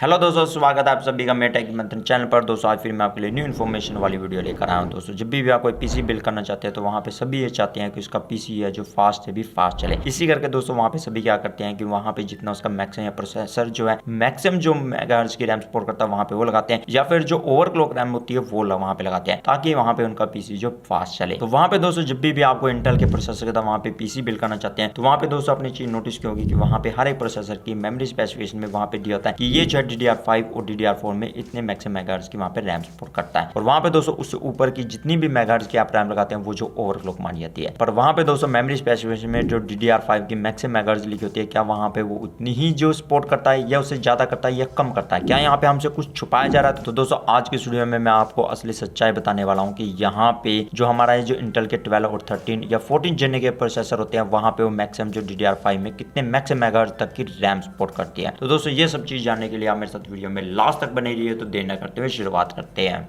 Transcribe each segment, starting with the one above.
Hello दोस्तों, स्वागत है आप सभी का मेरे टेक मंथन चैनल पर। दोस्तों आज फिर मैं आपके लिए न्यू इन्फॉर्मेशन वाली वीडियो लेकर आया हूं। दोस्तों जब भी आप कोई पीसी बिल्ड करना चाहते हैं तो वहां पे सभी ये चाहते हैं कि उसका पीसी है जो फास्ट है भी फास्ट चले। इसी करके दोस्तों वहां पे सभी क्या करते हैं कि वहां पे जितना उसका मैक्सिमम या प्रोसेसर जो है मैक्सिमम जो मेगाहर्ट्ज की रैम सपोर्ट करता है वहां पे वो लगाते हैं, या फिर जो ओवरक्लॉक रैम होती है वो वहां पे लगाते हैं ताकि वहां पे उनका पीसी जो फास्ट चले। तो वहां पे दोस्तों जब भी आपको इंटेल के प्रोसेसर के साथ वहां पे पीसी बिल्ड करना चाहते हैं तो वहां पे दोस्तों अपनी चीज नोटिस की होगी कि वहां पे हर एक प्रोसेसर की मेमोरी स्पेसिफिकेशन में वहां पे दिया होता है कि ये जो DDR5 और DDR4 में इतने मैक्सिमम मेगाहर्ट्ज की वहां पे रैम सपोर्ट करता है, और वहां पे दोस्तों उससे ऊपर की जितनी भी मेगाहर्ट्ज की आप रैम लगाते हैं वो जो ओवरक्लॉक मानी जाती है। पर वहां पे दोस्तों मेमोरी स्पेसिफिकेशन में जो DDR5 की मैक्सिमम मेगाहर्ट्ज लिखी होती है, क्या वहां पे वो उतनी ही जो सपोर्ट करता है या उससे ज्यादा करता है या कम करता है? क्या यहाँ पे हमसे कुछ छुपाया जा रहा है? तो दोस्तों आज की वीडियो में मैं आपको असली सच्चाई बताने वाला हूँ कि यहाँ पे जो हमारा जो इंटेल के 12 और 13 या 14 जनरेशन के प्रोसेसर होते हैं वहां पे वो मैक्सिमम जो DDR5 में कितने मैक्सिमम मेगाहर्ट्ज तक की रैम सपोर्ट करती है। तो दोस्तों ये सब चीज जानने के लिए आप मेरे साथ वीडियो में लास्ट तक बने रहिए। तो देर न करते हुए शुरुआत करते हैं।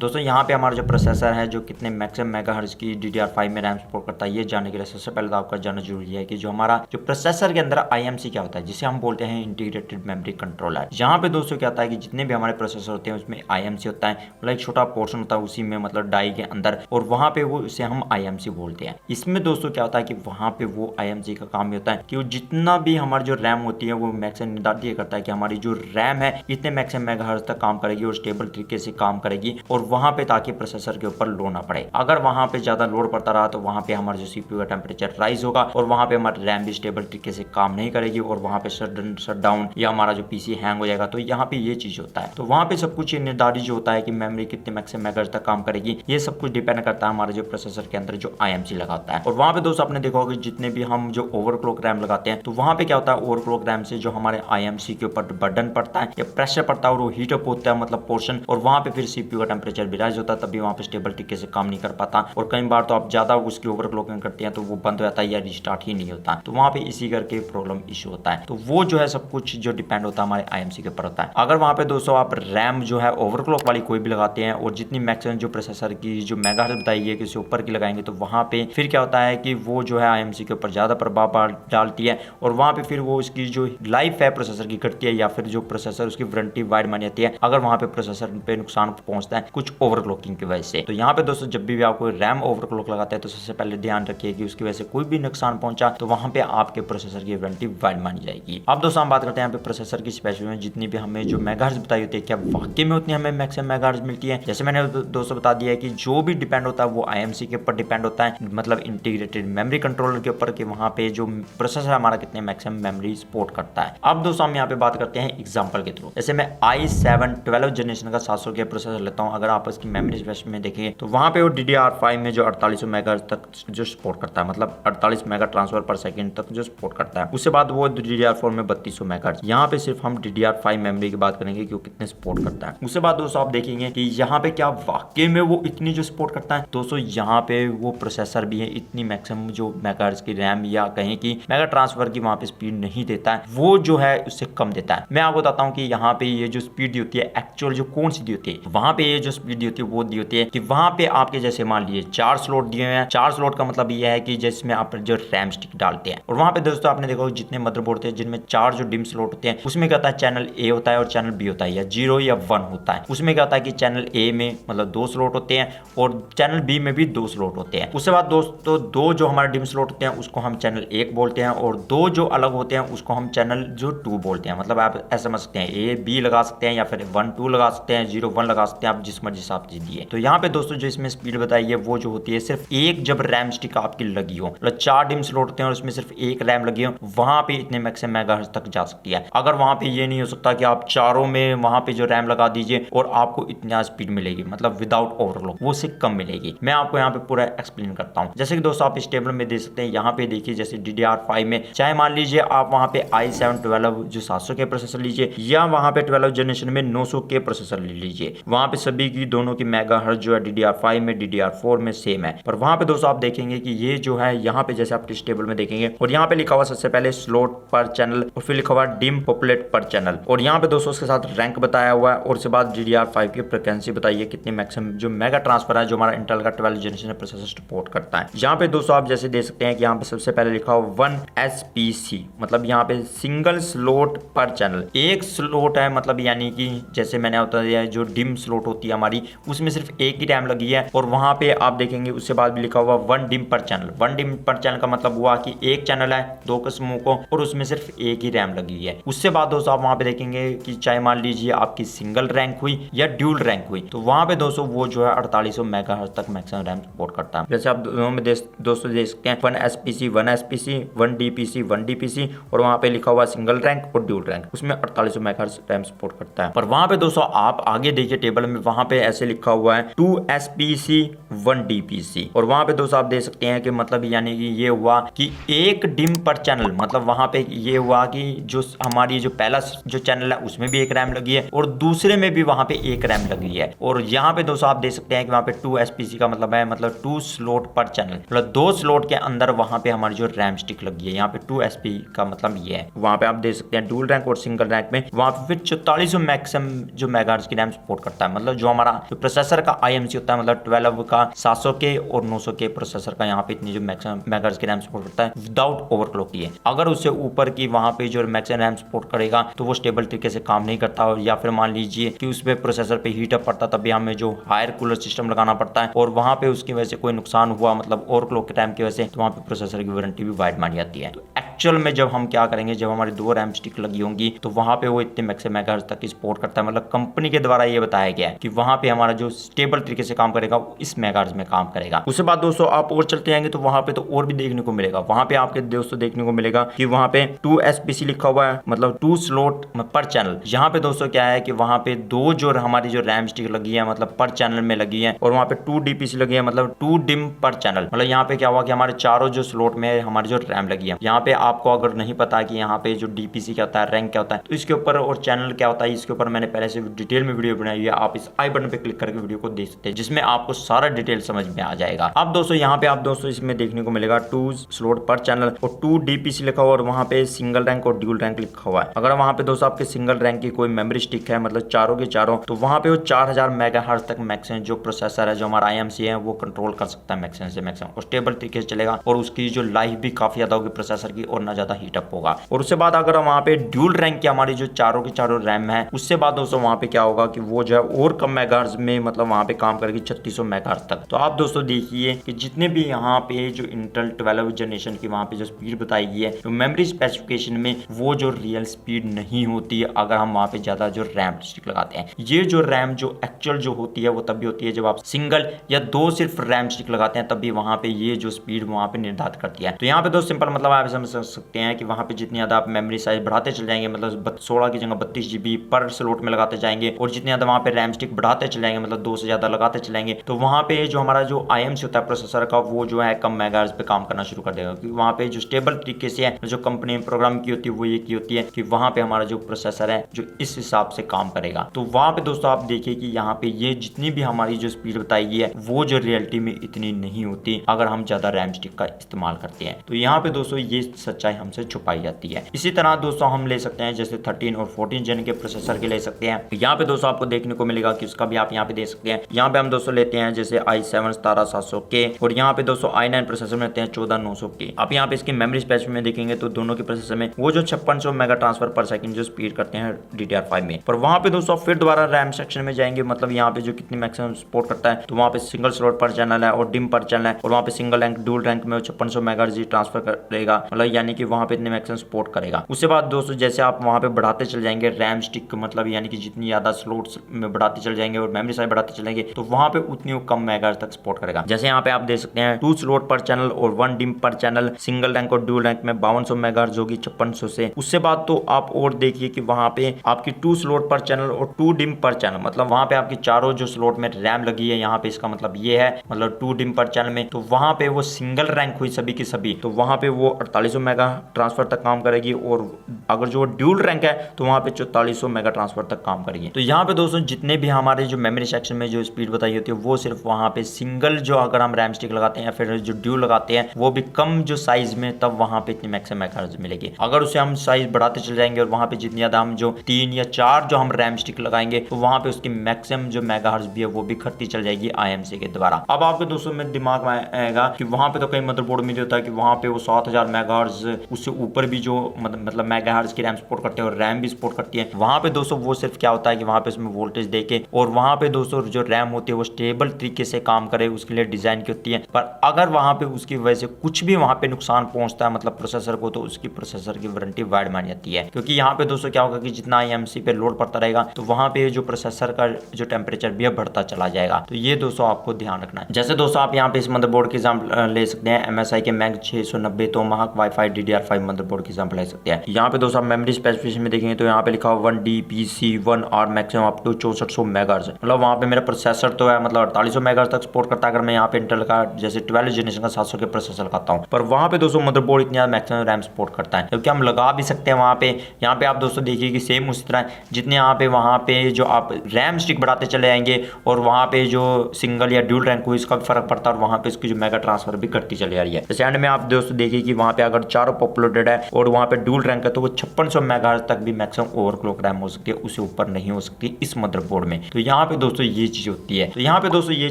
दोस्तों यहाँ पे हमारा जो प्रोसेसर है जो कितने मैक्सिमम मेगाहर्ट्ज की DDR5 में रैम सपोर्ट करता है ये जानने के लिए सबसे पहले तो आपका जानना जरूरी है कि जो हमारा जो प्रोसेसर के अंदर IMC क्या होता है, जिसे हम बोलते हैं इंटीग्रेटेड मेमोरी कंट्रोलर। यहाँ पे दोस्तों क्या होता है कि जितने भी हमारे प्रोसेसर होते हैं उसमें IMC होता है, मतलब एक छोटा पोर्शन होता है उसी में, मतलब डाई के अंदर, और वहाँ पे वो इसे हम IMC बोलते हैं। इसमें दोस्तों क्या होता है कि वहाँ पे वो IMC का काम ये होता है कि वो जितना भी हमारी जो रैम होती है वो मैक्सिमम निर्धारित ये करता है कि हमारी जो रैम है इतने मैक्सिमम मेगाहर्ट्ज तक काम करेगी और स्टेबल तरीके से काम करेगी, और वहां पे ताकि प्रोसेसर के ऊपर लोड ना पड़े। अगर वहां पे ज्यादा लोड पड़ता रहा तो वहां पे हमारा जो CPU का टेम्परेचर राइज होगा और वहां पे हमारी रैम भी स्टेबल तरीके से काम नहीं करेगी और वहां पे शट डाउन या हमारा जो पीसी हैंग हो जाएगा। तो यहाँ पे ये चीज होता है। तो वहां पे सब कुछ निर्धारित जो होता है कि मेमोरी कितने मैक्सिमम मेगाहर्ट्ज तक काम करेगी, ये सब कुछ डिपेंड करता है हमारे जो प्रोसेसर के अंदर जो IMC लगा होता है। और वहां पे दोस्तों आपने देखा होगा जितने भी हम जो ओवरक्लॉक रैम लगाते हैं तो वहां पे क्या होता है, ओवरक्लॉक रैम से जो हमारे IMC के ऊपर बर्डन पड़ता है या प्रेशर पड़ता है और वो हीट अप होता है, मतलब पोर्शन, और वहां पे फिर CPU का टेम्परेचर भी राइज होता है, तभी वहां पे स्टेबल तरीके से काम नहीं कर पाता। और कई बार तो आप ज्यादा उसकी ओवरक्लॉकिंग करते हैं तो वो बंद हो जाता है या रिस्टार्ट ही नहीं होता। तो वहां पे इसी करके प्रॉब्लम इशू होता है। तो वो जो है सब कुछ जो डिपेंड होता है हमारे IMC के ऊपर होता है। अगर वहां पे दोस्तों आप रैम जो है ओवरक्लॉक वाली कोई भी लगाते हैं और जितनी मैक्सिमम जो प्रोसेसर की जो मेगाहर्ट्ज बताई है कि उससे ऊपर की लगाएंगे तो वहां पे फिर क्या होता है कि वो जो है IMC के ऊपर ज्यादा प्रभाव डालती है और वहां पे फिर वो उसकी जो लाइफ है प्रोसेसर की घटती है, या फिर जो प्रोसेसर उसकी वारंटी वाइड मानी जाती है अगर वहां पे प्रोसेसर पे नुकसान पहुंचता है कुछ ओवरक्लॉकिंग की वजह से। तो यहाँ पे दोस्तों जब भी आप कोई रैम ओवरक्लॉक लगाते हैं तो सबसे पहले ध्यान रखिए कि उसकी वजह से कोई भी नुकसान पहुंचा तो वहां पे आपके प्रोसेसर की वारंटी वाइड मानी जाएगी। अब दोस्तों हम बात करते हैं यहाँ पे प्रोसेसर की स्पेसिफिकेशन, जितनी भी हमें जो मेगाहर्ट्ज बताई होती है क्या वाकई में उतनी हमें मैक्सिमम मेगाहर्ट्ज मिलती है? जैसे मैंने दोस्तों बता दिया है कि जो भी डिपेंड होता है वो IMC के ऊपर डिपेंड होता है, मतलब इंटीग्रेटेड मेमोरी कंट्रोलर के ऊपर कि वहां पे जो प्रोसेसर हमारा कितने मैक्सिमम मेमोरी सपोर्ट करता है। अब दोस्तों हम यहाँ पे बात करते हैं एग्जाम्पल के थ्रू। जैसे मैं i7 12 जनरेशन का 700 के प्रोसेसर लेता हूँ, अगर आप इसकी मेमोरी स्पेसिफिकेशन में देखें तो वहां पे वो DDR5 में जो 4800 मेगाहर्ट्ज तक जो सपोर्ट करता है, मतलब 48 मेगा ट्रांसफर पर सेकंड तक जो सपोर्ट करता है। उसके बाद वो DDR4 में 3200 मेगाहर्ट्ज। यहाँ पे सिर्फ हम DDR5 मेमोरी की बात करेंगे कि वो कितने सपोर्ट करता है। उसके बाद दोस्तों आप देखेंगे कि यहाँ पे क्या वाकई में वो इतनी जो सपोर्ट करता है। दोस्तों यहाँ पे वो प्रोसेसर भी है इतनी मैक्सिमम जो मेगाहर्ट्ज की रैम या कहें कि मेगा ट्रांसफर की वहां पे स्पीड नहीं देता है, वो जो है उससे कम देता है। मैं आपको बताता हूँ कि यहाँ पे ये जो स्पीड दी होती है एक्चुअल जो कौन सी दी होती है, वहां पे ये जो स्पीड दी होती है वो दी होती है कि वहां पे आपके जैसे मान लीजिए 4 स्लॉट दिए हुए हैं। 4 स्लॉट का मतलब ये है कि जिसमें आप जो रैम स्टिक डालते हैं, और वहां पे दोस्तों आपने देखा जितने मदरबोर्ड होते हैं जिनमें 4 जो डिम स्लॉट होते हैं उसमें क्या होता है चैनल A होता है और चैनल B होता है, या 0 या 1 होता है। उसमें क्या होता है कि चैनल A में मतलब 2 स्लॉट होते हैं और चैनल B में भी 2 स्लॉट होते हैं। उसके बाद दोस्तों 2 जो हमारे डिम स्लॉट होते हैं उसको हम चैनल 1 बोलते हैं, और 2 जो अलग होते हैं उसको हम चैनल जो 2 बोलते हैं। मतलब आप ऐसा समझ सकते हैं A B लगा सकते हैं या फिर 1 2 लगा सकते हैं, 0 1 लगा सकते हैं, आप जिस मर्जी हिसाब से दिए। तो यहाँ पे दोस्तों जो इसमें स्पीड बताई है वो जो होती है सिर्फ एक जब रैम स्टिक आपकी लगी हो, मतलब 4 डिम स्लॉट होते हैं और उसमें सिर्फ एक रैम लगी हो, वहां पे इतने मैक्सिमम मेगाहर्ट्ज तक जा सकती है। अगर वहां पे ये नहीं हो सकता कि आप चारों में वहां पे जो रैम लगा दीजिए और आपको इतना स्पीड मिलेगी, मतलब विदाउट ओवरक्लॉक, वो से कम मिलेगी। मैं आपको यहाँ पे पूरा एक्सप्लेन करता हूँ। जैसे कि दोस्तों आप इस टेबल में देख सकते हैं, यहाँ पे देखिए जैसे DDR5 में चाहे मान लीजिए आप वहां पे i7 12 जो 700 के प्रोसेसर लीजिए या वहां पे 12 जनरेशन में 900 के प्रोसेसर ले लीजिए, वहां पे सभी की भी दोनों की मेगाहर्ट्ज जो है DDR5 में DDR4 में सेम है। पर वहां पे दोस्तों आप देखेंगे कि ये जो है यहाँ पे जैसे आप इस टेबल में देखेंगे और यहाँ पे लिखा हुआ सबसे पहले स्लॉट पर चैनल और फिर लिखा हुआ डिम पॉपुलेट पर चैनल और यहाँ पे दोस्तों उसके साथ रैंक बताया हुआ है और उसके बाद DDR5 की फ्रिक्वेंसी बताई है कितनी मैक्सिमम जो मेगा ट्रांसफर है जो हमारा इंटेल का 12 जनरेशन प्रोसेसर सपोर्ट करता है। यहाँ पे दोस्तों आप जैसे देख सकते हैं कि यहाँ पे सबसे पहले लिखा हुआ 1 SPC मतलब यहाँ पे सिंगल स्लॉट पर चैनल, एक स्लॉट है मतलब यानी कि जैसे मैंने बताया जो डिम स्लॉट होती है हमारी उसमें सिर्फ एक ही रैम लगी है और वहां पे आप देखेंगे उसके बाद भी लिखा हुआ 1 डिम पर चैनल। 1 डिम पर चैनल का मतलब हुआ कि एक चैनल है 2 किस्मों को और उसमें सिर्फ एक ही रैम लगी है। उससे बाद दोस्तों आप वहां पे देखेंगे कि चाहे मान लीजिए आपकी सिंगल रैंक हुई या ड्यूल रैंक हुई तो वहां पे दोस्तों वो जो है 4800 मेगाहर्ट्ज तक मैक्सिमम रैम सपोर्ट करता है। जैसे आप दोनों में दोस्तों देख सकते हैं 1 SPC 1 SPC 1 DPC 1 DPC और वहां पे लिखा हुआ सिंगल रैंक और ड्यूल रैंक उसमें 4800 मेगाहर्ट्ज रैम सपोर्ट करता है। पर वहां पे दोस्तों आप आगे देखिए टेबल में वहां पे ऐसे लिखा हुआ है 2 SPC 1 DPC और वहां पे दोस्तों आप देख सकते हैं कि मतलब यानी कि ये हुआ कि एक डिम पर चैनल मतलब वहां पे ये हुआ कि जो हमारी जो पहला जो चैनल है उसमें भी एक रैम लगी है और दूसरे में भी वहां पे एक रैम लगी है और यहाँ पे दोस्तों आप देख सकते हैं कि वहां पे 2 SPC का मतलब है मतलब 2 स्लॉट पर चैनल मतलब 2 स्लॉट के अंदर वहां पे हमारी जो रैम स्टिक लगी है। यहाँ पे 2 SP का मतलब ये है। वहां पे आप देख सकते हैं डुअल रैंक और सिंगल रैंक में वहां पे फिर 4400 मैक्सिमम जो मेगाहर्ट्ज की रैम सपोर्ट करता है। मतलब जो हमारा जो प्रोसेसर का IMC होता है मतलब 12 का 700K और 900K प्रोसेसर का यहाँ पे इतनी जो मैक्सिमम मेगाहर्ट्ज की रैम सपोर्ट करता है विदाउट ओवरक्लॉक की है। अगर उससे ऊपर की वहां पे जो मैक्सिमम रैम सपोर्ट करेगा तो वो स्टेबल तरीके से काम नहीं करता और या फिर मान लीजिए कि उस पे प्रोसेसर पे हीट अप पड़ता तभी हमें जो हायर कूलर सिस्टम लगाना पड़ता है और वहां पे उसकी वजह से कोई नुकसान हुआ मतलब ओवरक्लॉक के टाइम की वजह से तो वहां पे प्रोसेसर की वारंटी भी वाइड मानी जाती है। तो एक्चुअल में जब हम क्या करेंगे जब हमारी 2 रैम स्टिक लगी होंगी तो वहां पे वो इतने मैक्सिमम मेगाहर्ट्ज तक की सपोर्ट करता है। मतलब कंपनी के द्वारा ये बताया गया है कि वहां पे हमारा जो स्टेबल तरीके से काम करेगा वो इस मेगाहर्ट्ज में काम करेगा। उसके बाद दोस्तों आप और चलते जाएंगे तो वहां पे तो और भी देखने को मिलेगा। वहां पे आपके दोस्तों देखने को मिलेगा कि वहां पे 2 SPC लिखा हुआ है मतलब 2 स्लॉट पर चैनल। यहाँ पे दोस्तों क्या है कि वहां पे 2 जो हमारी जो रैम स्टिक लगी है मतलब पर चैनल में लगी है और वहां पे 2 DPC लगी है मतलब 2 डिम पर चैनल। मतलब यहाँ पे क्या हुआ कि हमारे चारों जो स्लॉट में हमारी जो रैम लगी है यहाँ पे आपको अगर नहीं पता कि यहाँ पे जो DPC क्या होता है रैंक क्या होता है तो इसके ऊपर और चैनल क्या होता है इसके ऊपर मैंने पहले से डिटेल में वीडियो बनाई है। आप इस आई बटन पे क्लिक करके वीडियो को देख सकते हैं जिसमें आपको सारा डिटेल समझ में आ जाएगा। अब दोस्तों यहाँ पे आप दोस्तों इसमें देखने को मिलेगा 2 स्लॉट पर चैनल और 2 DPC लिखा हुआ और वहां पे सिंगल रैंक और ड्यूल रैंक लिखा हुआ है। अगर वहां पे दोस्तों आपके सिंगल रैंक की कोई मेमोरी स्टिक है मतलब चारों के चारों तो वहां पे वो 4000 मेगाहर्ट्ज तक मैक्सिमम जो प्रोसेसर है जो हमारा IMC है वो कंट्रोल कर सकता है मैक्सिमम से मैक्सिमम और स्टेबल तरीके से चलेगा और उसकी जो लाइफ भी काफी ज्यादा होगी प्रोसेसर की और ना ज्यादा हीट अप होगा। और उसके बाद अगर वहां पे ड्यूल रैंक की हमारी जो चारों के चारों रैम है उससे बाद दोस्तों वहां पे क्या होगा कि वो जो है और कम मेगाहर्ट्ज में मतलब वहां पे काम करेगी 3600 मेगाहर्ट्ज तक। तो आप दोस्तों देखिए कि जितने भी यहाँ पे जो इंटेल 12 जनरेशन की वहां पे जो स्पीड बताई गई है तो मेमोरी स्पेसिफिकेशन में वो जो रियल स्पीड नहीं होती है अगर हम वहां पे ज्यादा जो रैम स्टिक लगाते हैं। ये जो रैम जो एक्चुअल जो होती है वो तभी होती है जब आप सिंगल या 2 सिर्फ रैम स्टिक लगाते हैं तभी वहां पे ये जो स्पीड वहां पे निर्धारित करती है। तो यहाँ पे दोस्त सिंपल मतलब आप समझ सकते हैं कि वहां पे जितनी ज्यादा आप मेमोरी साइज बढ़ाते चले जाएंगे मतलब 16 की जगह 32 GB पर स्लॉट में लगाते जाएंगे और जितने ज्यादा वहां पे रैम स्टिक बढ़ाते चले जाएंगे मतलब 2 से ज्यादा लगाते चलेंगे तो वहां पे जो हमारा जो IMC होता है प्रोसेसर का वो जो है कम मेगाहर्ट्ज पे काम करना शुरू कर देगा क्योंकि वहां पे जो स्टेबल तरीके से है जो कंपनी प्रोग्राम की होती है वो ये की होती है कि वहां पे हमारा जो प्रोसेसर है जो इस हिसाब से काम करेगा। तो वहां पे दोस्तों आप देखिए कि यहाँ पे ये जितनी भी हमारी जो स्पीड बताई गई है वो जो रियलिटी में इतनी नहीं होती अगर हम ज्यादा रैम स्टिक का इस्तेमाल करते हैं। तो यहाँ पे दोस्तों ये सच्चाई हमसे छुपाई जाती है। इसी तरह दोस्तों हम ले सकते हैं जैसे 13 और 14 जन के प्रोसेसर के ले सकते हैं। यहाँ पे दोस्तों आपको देखने को मिलेगा कि उसका भी आप यहाँ पे देख सकते हैं। यहाँ पे हम दोस्तों लेते हैं जैसे i7 17700K और यहाँ पे दोस्तों i9 प्रोसेसर में लेते हैं 14900K। आप यहाँ पे इसकी मेमोरी स्पेस में देखेंगे तो दोनों के प्रोसेसर में वो जो 5600 मेगा ट्रांसफर पर सेकंड जो स्पीड करते हैं DDR5 में। पर वहां पे दोस्तों फिर दोबारा रैम सेक्शन में जाएंगे मतलब यहाँ पे जो कितनी मैक्सिमम सपोर्ट करता है तो वहाँ पे सिंगल स्लॉट पर चैनल है और डिम पर चैनल है और वहाँ पे सिंगल रैंक डुअल रैंक में 5600 मेगाहर्ट्ज ट्रांसफर करेगा मतलब यानी कि वहाँ पे इतने मैक्सिमम सपोर्ट करेगा। उसके बाद दोस्तों जैसे आप वहाँ पे बढ़ाते चले जाएंगे रैम स्टिक मतलब यानी कि जितनी ज्यादा स्लॉट्स में बढ़ाते चले जाएंगे और मेमोरी साइज बढ़ाते चलेंगे तो वहाँ पे उतनी कम मेगाहर्ट्ज तक सपोर्ट करेगा। जैसे यहाँ पे आप देख सकते हैं 2 स्लॉट पर चैनल और 1 डिम पर चैनल सिंगल रैंक और डुअल रैंक में 5200 मेगाहर्ट्ज होगी 5600 से। उससे बाद तो आप और देखिए कि वहाँ पे आपकी 2 स्लॉट पर चैनल और 2 डिम पर चैनल मतलब वहाँ पे आपकी चारों जो स्लॉट में रैम लगी है यहाँ पे इसका मतलब ये है मतलब 2 डिम पर चैनल में तो वहाँ पे वो सिंगल रैंक हुई सभी की सभी तो वहाँ पे वो 4800 मेगा ट्रांसफर तक काम करेगी और अगर जो ड्यूल रैंक है तो वहाँ पे 4400 मेगा ट्रांसफर तक काम करेगी। तो यहाँ पे दोस्तों जितने भी हमारे जो मेमोरी सेक्शन में जो स्पीड बताई होती है वो सिर्फ वहाँ पे सिंगल जो अगर हम रैम स्टिक लगाते हैं या फिर जो ड्यूल लगाते हैं वो भी कम जो साइज में, तब वहाँ पे इतनी मैक्सिमम मेगाहर्ट्ज मिलेगी। अगर उसे हम साइज बढ़ाते चले जाएंगे और वहाँ पे जितनी ज्यादा हम जो 3 या 4 जो हम रैम स्टिक लगाएंगे तो वहाँ पे उसकी मैक्सिमम जो मेगाहर्ट्ज भी है वो भी घटती चल जाएगी IMC के द्वारा। अब आपके दोस्तों में दिमाग में आएगा कि वहाँ पे तो कई मदरबोर्ड में होता है कि वहाँ पे वो 7000 मेगाहर्ट्ज उससे ऊपर भी जो मतलब मेगाहर्ट्ज की रैम सपोर्ट करते हैं और रैम भी सपोर्ट करती है। वहाँ पे दोस्तों वो सिर्फ क्या होता है कि वहाँ पे उसमें वोल्टेज देके और वहाँ पे दोस्तों जो रैम होती है वो स्टेबल तरीके से काम करे उसके लिए डिजाइन की होती है। पर अगर वहाँ पे उसकी वजह से कुछ भी वहाँ पे नुकसान पहुंचता है मतलब प्रोसेसर को, तो उसकी प्रोसेसर की वारंटी वाइड मानी जाती है। क्योंकि यहाँ पे दोस्तों क्या होगा कि जितना IMC पे लोड पड़ता रहेगा तो वहाँ पे जो प्रोसेसर का जो टेम्परेचर भी है बढ़ता चला जाएगा। तो ये दोस्तों आपको ध्यान रखना है। जैसे दोस्तों आप यहाँ पे इस मदरबोर्ड की एग्जाम्पल ले सकते हैं, MSI के मैग 690 तोमाहाक वाईफाई DDR5 मदरबोर्ड की एग्जाम्पल ले सकते हैं। यहाँ पे दोस्तों आप मेमोरी स्पेसिफिकेशन में देखेंगे तो यहाँ पे लिखा हुआ 1DPC1R maximum up to 6400 megahertz. मतलब वहाँ पे मेरा प्रोसेसर तो है मतलब 4800 मेगाहर्ट्ज तक सपोर्ट करता है अगर मैं यहाँ पे इंटेल का जैसे 12 जनरेशन का 700 के प्रोसेसर लगाता हूँ। पर वहाँ पे दोस्तों मदरबोर्ड इतनी ज्यादा मैक्सिमम रैम सपोर्ट करता है क्योंकि हम लगा भी सकते हैं वहाँ पे। यहाँ पे आप दोस्तों देखिए कि सेम उसी तरह जितने यहाँ पे वहाँ पे जो आप रैम स्टिक बढ़ाते चले जाएंगे और वहाँ पे जो सिंगल या ड्यूल रैंक हो इसका भी फर्क पड़ता है और वहाँ पे इसकी जो मेगा ट्रांसफर भी करती चली आ रही है। जैसे एंड में आप दोस्तों देखिए कि वहाँ पे अगर चारों पॉपुलेटेड है और वहाँ पे ड्यूल रैंक है तो वो 5600 मेगाहर्ट्ज तक भी मैक्सिमम ओवरक्लॉक रैम हो सकती है, उससे ऊपर नहीं हो सकती इस मदरबोर्ड में। तो यहाँ पे दोस्तों ये चीज होती है। तो यहाँ पे दोस्तों ये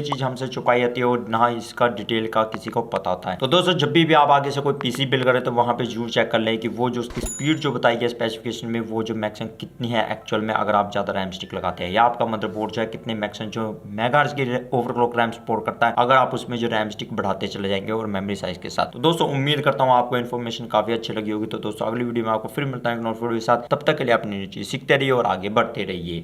चीज हमसे छुपाई जाती है और ना इसका डिटेल का किसी को पता होता है। तो दोस्तों जब भी आप आगे से कोई PC बिल्ड करें तो वहाँ पे जरूर चेक कर लें कि वो जो उसकी स्पीड जो बताई गई स्पेसिफिकेशन में वो जो मैक्सिमम कितनी है एक्चुअल में, अगर आप ज्यादा रैम स्टिक लगाते हैं या आपका मदरबोर्ड जो है कितने मैक्सिमम जो मेगाहर्ट्ज की ओवरक्लॉक रैम सपोर्ट करता है अगर आप उसमें जो रैम स्टिक बढ़ाते चले जाएंगे और मेमोरी साइज के साथ। तो दोस्तों उम्मीद करता हूँ आपको इन्फॉर्मेशन काफी अच्छी लगी होगी। तो दोस्तों अगली वीडियो में आपको फिर मिलता है एक नई वीडियो के साथ। तब तक के लिए अपनी चीज सीखते रहिए और आगे बढ़ते रहिए।